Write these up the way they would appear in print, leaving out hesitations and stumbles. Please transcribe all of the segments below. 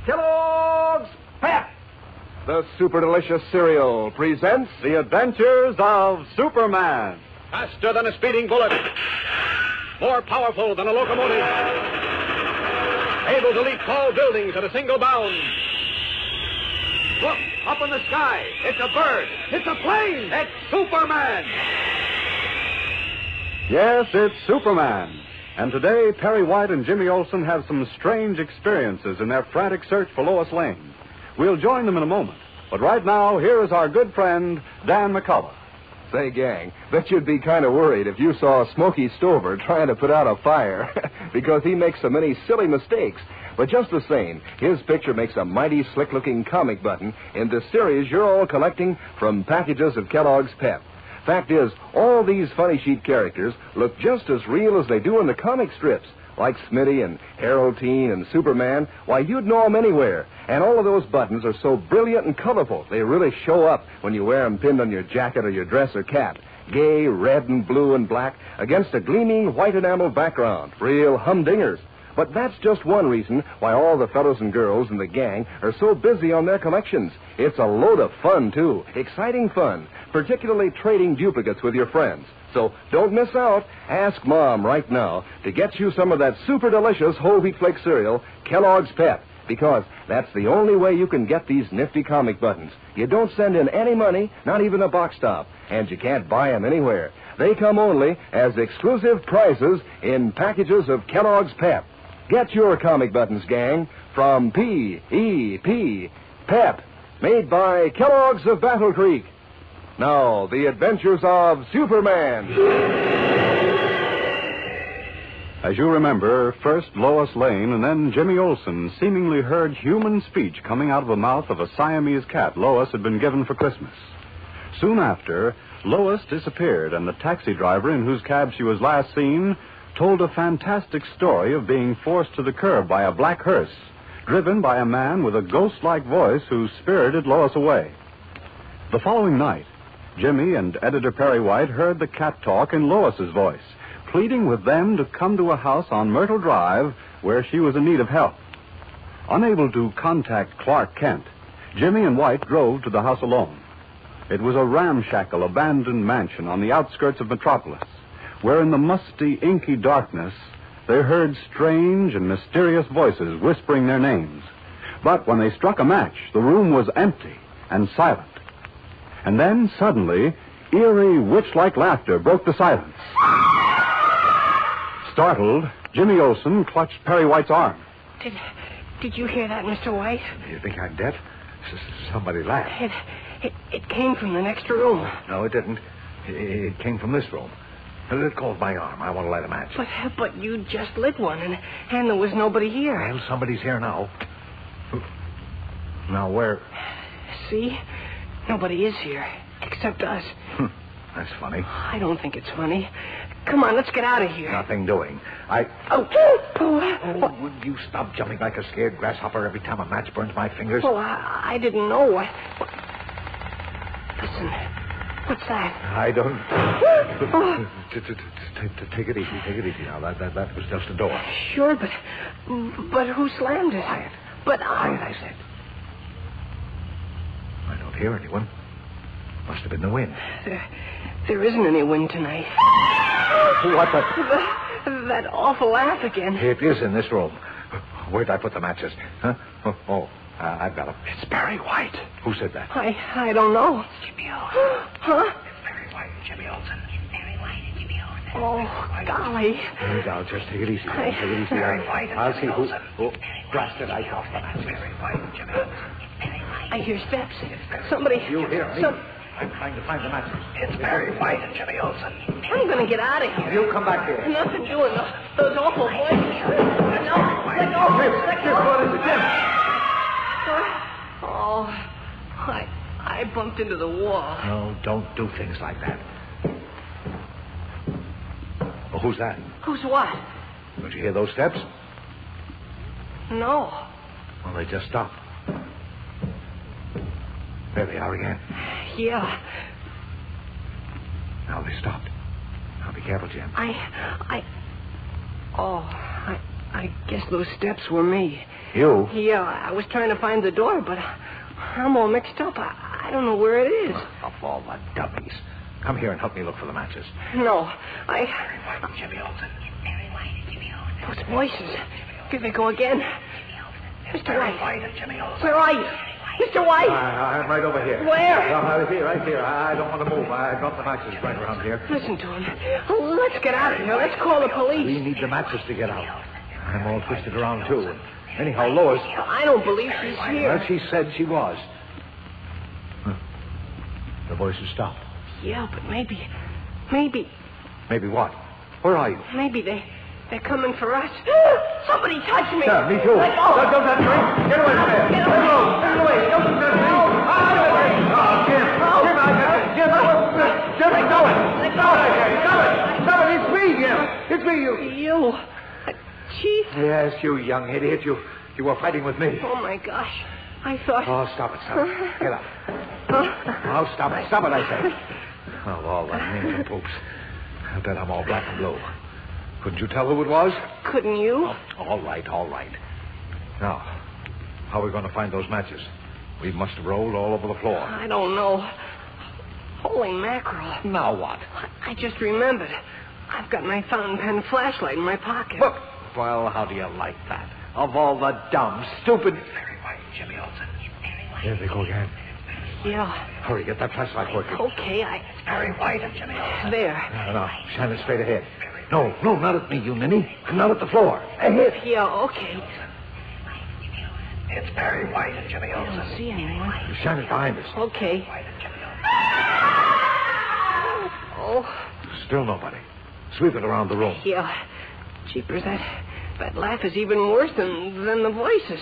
Kellogg's Pep, the super delicious cereal, presents The Adventures of Superman. Faster than a speeding bullet. More powerful than a locomotive. Able to leap tall buildings at a single bound. Look, up in the sky. It's a bird. It's a plane. It's Superman. Yes, it's Superman. And today, Perry White and Jimmy Olsen have some strange experiences in their frantic search for Lois Lane. We'll join them in a moment. But right now, here is our good friend, Dan McCullough. Say, gang, bet you'd be kind of worried if you saw Smokey Stover trying to put out a fire because he makes so many silly mistakes. But just the same, his picture makes a mighty slick-looking comic button in the series you're all collecting from packages of Kellogg's Pep. Fact is, all these funny sheet characters look just as real as they do in the comic strips, like Smitty and Harold Teen and Superman. Why, you'd know them anywhere. And all of those buttons are so brilliant and colorful, they really show up when you wear them pinned on your jacket or your dress or cap. Gay red and blue and black against a gleaming white enamel background. Real humdingers. But that's just one reason why all the fellows and girls in the gang are so busy on their collections. It's a load of fun, too. Exciting fun, particularly trading duplicates with your friends. So don't miss out. Ask Mom right now to get you some of that super delicious whole wheat flake cereal, Kellogg's Pep, because that's the only way you can get these nifty comic buttons. You don't send in any money, not even a box top, and you can't buy them anywhere. They come only as exclusive prizes in packages of Kellogg's Pep. Get your comic buttons, gang, from P.E.P. Pep, made by Kellogg's of Battle Creek. Now, the adventures of Superman. As you remember, first Lois Lane and then Jimmy Olsen seemingly heard human speech coming out of the mouth of a Siamese cat Lois had been given for Christmas. Soon after, Lois disappeared, and the taxi driver in whose cab she was last seen told a fantastic story of being forced to the curb by a black hearse, driven by a man with a ghost-like voice who spirited Lois away. The following night, Jimmy and editor Perry White heard the cat talk in Lois's voice, pleading with them to come to a house on Myrtle Drive where she was in need of help. Unable to contact Clark Kent, Jimmy and White drove to the house alone. It was a ramshackle, abandoned mansion on the outskirts of Metropolis, where in the musty, inky darkness, they heard strange and mysterious voices whispering their names. But when they struck a match, the room was empty and silent. And then, suddenly, eerie, witch-like laughter broke the silence. Startled, Jimmy Olsen clutched Perry White's arm. Did you hear that, Mr. White? You think I'm deaf? Somebody laughed. It came from the next room. No, it didn't. It came from this room. It caught my arm. I want to light a match. But you just lit one, and there was nobody here. Well, somebody's here now. Now, where? See? Nobody is here, except us. That's funny. I don't think it's funny. Come on, let's get out of here. Nothing doing. Oh, would you stop jumping like a scared grasshopper every time a match burns my fingers? Well, I didn't know. Listen, what's that? I don't... Take it easy. Take it easy now. That was just a door. Sure, but who slammed it? Quiet. But Quiet, I said. I don't hear anyone. Must have been the wind. There isn't any wind tonight. What the... That awful laugh again. It is in this room. Where'd I put the matches? Huh? I've got them. It's Perry White. Who said that? I don't know. Jimmy Olsen. Huh? It's Perry White and Jimmy Olsen. It's Perry White and Jimmy Olsen. Oh, golly. Now, just take it easy. Take it easy. Perry White and I'll Jimmy see who... Olsen. Oh, blasted, I got the matches. Perry White and Jimmy Olsen. It's Perry White. I hear steps. Somebody... You hear me? I'm trying to find the matches. It's Perry White and Jimmy Olsen. I'm going to get out of here. You come back here. Nothing doing. Those awful voices. No, let go. Stick your foot in the gym. Oh, I bumped into the wall. No, don't do things like that. Oh, who's that? Who's what? Don't you hear those steps? No. Well, they just stopped. There they are again. Yeah. Now they stopped. Now be careful, Jim. I guess those steps were me. You? Yeah, I was trying to find the door, but I'm all mixed up. I don't know where it is. Of all the dummies. Come here and help me look for the matches. No, Jimmy Olsen. Barry White and Jimmy Olsen. Those voices. Here they go again. Mr. Barry White. White and Jimmy Olsen. Where are you? Mr. White! I'm right over here. Where? Right here. I don't want to move. I dropped the matches right around here. Listen to him. Oh, let's get out of here. Let's call the We police. need the matches to get out. I'm all twisted around, too. Anyhow, Lois... I don't believe she's here. Well, she said she was. Huh. The voices stopped. Yeah, but maybe Maybe what? Where are you? they're coming for us. Somebody touch me. Yeah, me too. Let go. Don't touch me. Get away from there. Get away. Get away. Don't touch me. Jim. Jim, let go. Let go. Stop it. It's me, Jim. It's me, you. You. Chief. Yes, you young idiot. You were fighting with me. Oh, my gosh. I thought... Oh, stop it. Get up. Oh, stop it, I say. Oh, all the names and poops. I bet I'm all black and blue. Couldn't you tell who it was? Couldn't you? Oh, all right. Now, how are we going to find those matches? We must have rolled all over the floor. I don't know. Holy mackerel. Now what? I just remembered. I've got my fountain pen flashlight in my pocket. Look. Well, how do you like that? Of all the dumb, stupid... Barry White and Jimmy Olsen. Barry White. Here they go again. Yeah. Hurry, get that flashlight working. Okay, Barry White and Jimmy Olsen. There. Now, shine it straight ahead. No, not at me, you ninny. Not at the floor. Ahead. Yeah, okay. It's Barry White and Jimmy I Olsen. don't see anyone. You shine it behind us. Okay. White and Jimmy Olsen. Oh, Still nobody. Sweep it around the room. yeah. Jeepers, that laugh is even worse than the voices.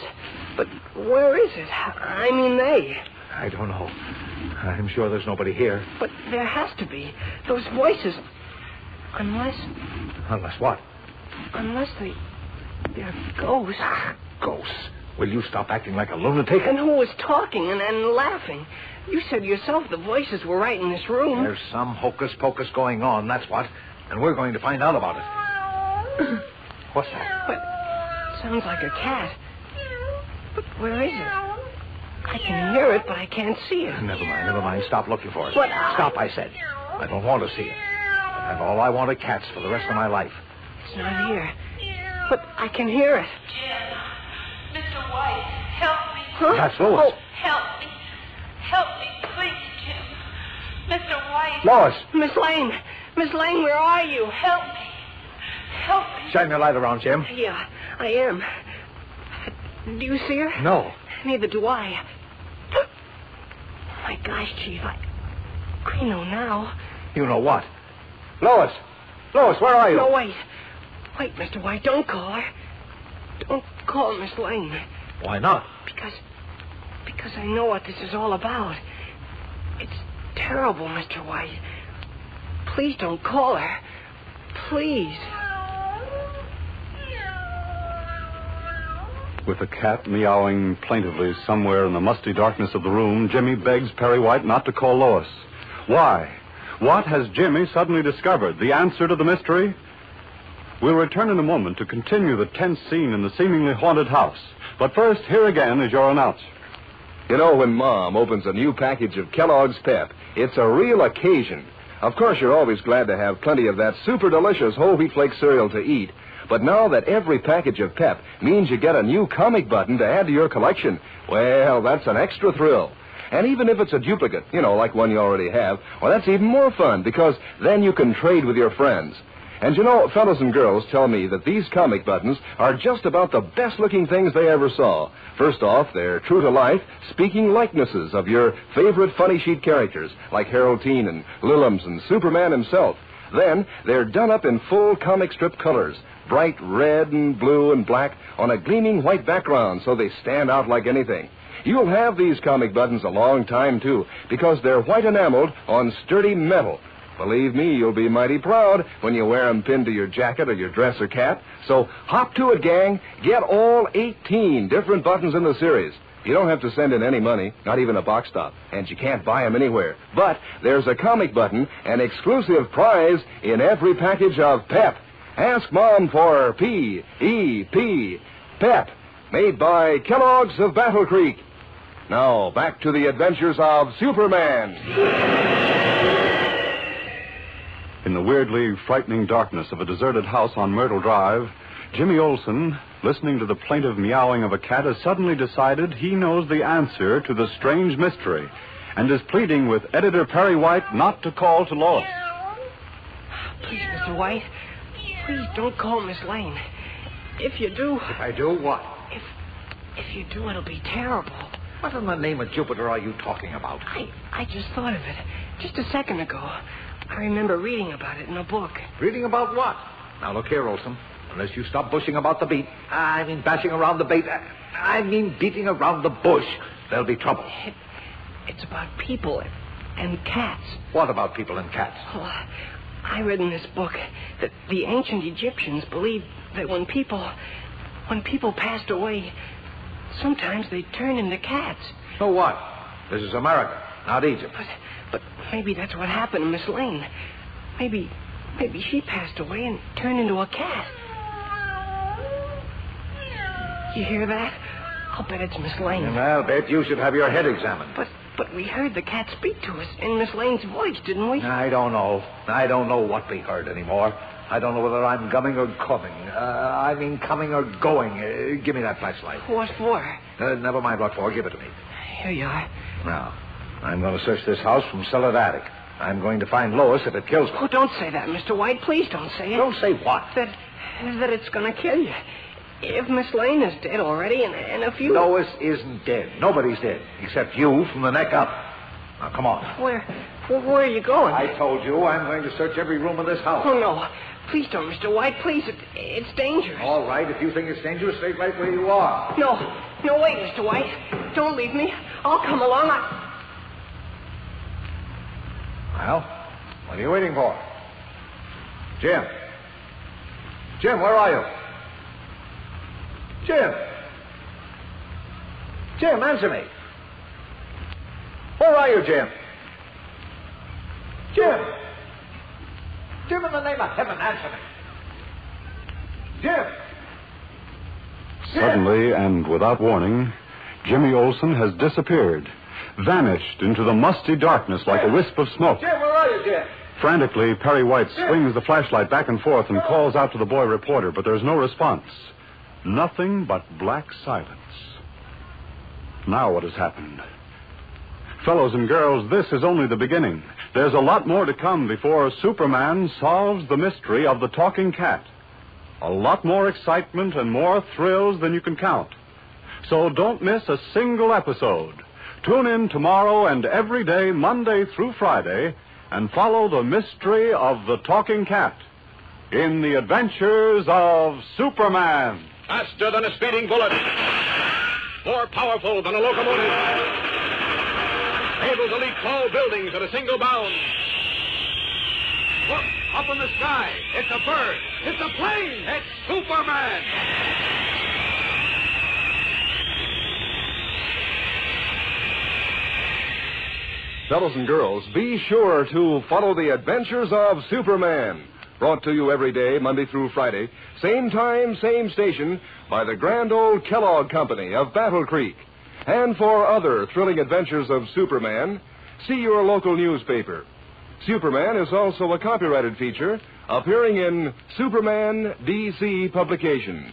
But where is it? I mean, they. I don't know. I'm sure there's nobody here. But there has to be. Those voices. Unless Unless what? they're ghosts. Ghosts. Will you stop acting like a lunatic? And who was talking and laughing? You said yourself the voices were right in this room. There's some hocus pocus going on, that's what. And we're going to find out about it. What's that? But sounds like a cat. But where is it? I can hear it, but I can't see it. Never mind. Stop looking for it. But Stop, I said. I don't want to see it. And all I want are cats for the rest of my life. It's not here. But I can hear it. Jim, Mr. White, help me. Huh? That's Lois. Help me, please, Jim. Mr. White. Lois! Miss Lane! Miss Lane, where are you? Help me. Shine your light around, Jim. Yeah, I am. Do you see her? No. Neither do I. Oh, my gosh, Chief, I know now. You know what? Lois! Lois, where are you? No, wait. Wait, Mr. White, don't call her. Don't call Miss Lane. Why not? Because I know what this is all about. It's terrible, Mr. White. Please don't call her. Please. With the cat meowing plaintively somewhere in the musty darkness of the room, Jimmy begs Perry White not to call Lois. Why? What has Jimmy suddenly discovered? The answer to the mystery? We'll return in a moment to continue the tense scene in the seemingly haunted house. But first, here again is your announcer. You know, when Mom opens a new package of Kellogg's Pep, it's a real occasion. Of course, you're always glad to have plenty of that super delicious whole wheat flake cereal to eat. But now that every package of Pep means you get a new comic button to add to your collection, well, that's an extra thrill. And even if it's a duplicate, like one you already have, well, that's even more fun because then you can trade with your friends. And fellas and girls tell me that these comic buttons are just about the best-looking things they ever saw. First off, they're true-to-life, speaking likenesses of your favorite funny sheet characters, like Harold Teen and Lillums and Superman himself. Then, they're done up in full comic strip colors, bright red and blue and black on a gleaming white background, so they stand out like anything. You'll have these comic buttons a long time, too, because they're white enameled on sturdy metal. Believe me, you'll be mighty proud when you wear them pinned to your jacket or your dress or cap. So hop to it, gang. Get all 18 different buttons in the series. You don't have to send in any money, not even a box stop, and you can't buy them anywhere. But there's a comic button, an exclusive prize in every package of Pep. Ask Mom for P-E-P, Pep. made by Kellogg's of Battle Creek. Now, back to the adventures of Superman. In the weirdly frightening darkness of a deserted house on Myrtle Drive, Jimmy Olsen, listening to the plaintive meowing of a cat, has suddenly decided he knows the answer to the strange mystery and is pleading with Editor Perry White not to call to Lois. Please, Mr. White, please don't call Miss Lane. If you do... If I do, what? If you do, it'll be terrible. What in the name of Jupiter are you talking about? I just thought of it just a second ago. I remember reading about it in a book. Reading about what? Now, look here, Olsen. Unless you stop bushing about the beat, I mean bashing around the bait, I mean beating around the bush, there'll be trouble. It's about people and cats. What about people and cats? Well, I read in this book that the ancient Egyptians believed that when people passed away, sometimes they turned into cats. So what? This is America, not Egypt. But maybe that's what happened to Miss Lane. Maybe she passed away and turned into a cat. You hear that? I'll bet it's Miss Lane. And I'll bet you should have your head examined. But we heard the cat speak to us in Miss Lane's voice, didn't we? I don't know. I don't know what we heard anymore. I don't know whether I'm gumming or coming. I mean coming or going. Give me that flashlight. What for? Never mind what for. Give it to me. Here you are. Now, I'm going to search this house from cellar to attic. I'm going to find Lois if it kills me. Oh, don't say that, Mr. White. Please don't say it. Don't say what? That it's going to kill you. If Miss Lane is dead already, and if you... Lois isn't dead. Nobody's dead, except you from the neck up. Now, come on. Where are you going? I told you I'm going to search every room of this house. Oh, no. Please don't, Mr. White. Please, it's dangerous. All right, if you think it's dangerous, stay right where you are. No, wait, Mr. White. Don't leave me. I'll come along. Well, what are you waiting for? Jim, where are you? Jim, answer me. Where are you, Jim? Jim, in the name of heaven, answer me. Jim! Suddenly and without warning, Jimmy Olsen has disappeared, vanished into the musty darkness like a wisp of smoke. Jim, where are you, Jim? Frantically, Perry White swings the flashlight back and forth and calls out to the boy reporter, but there's no response. Nothing but black silence. Now what has happened? Fellows and girls, this is only the beginning. There's a lot more to come before Superman solves the mystery of the talking cat. A lot more excitement and more thrills than you can count. So don't miss a single episode. Tune in tomorrow and every day, Monday through Friday, and follow the mystery of the talking cat in the adventures of Superman. Faster than a speeding bullet. More powerful than a locomotive. Able to leap tall buildings at a single bound. Look, up in the sky. It's a bird. It's a plane. It's Superman. Fellows and girls, be sure to follow the adventures of Superman. Brought to you every day, Monday through Friday, same time, same station, by the grand old Kellogg Company of Battle Creek. And for other thrilling adventures of Superman, see your local newspaper. Superman is also a copyrighted feature appearing in Superman DC Publications.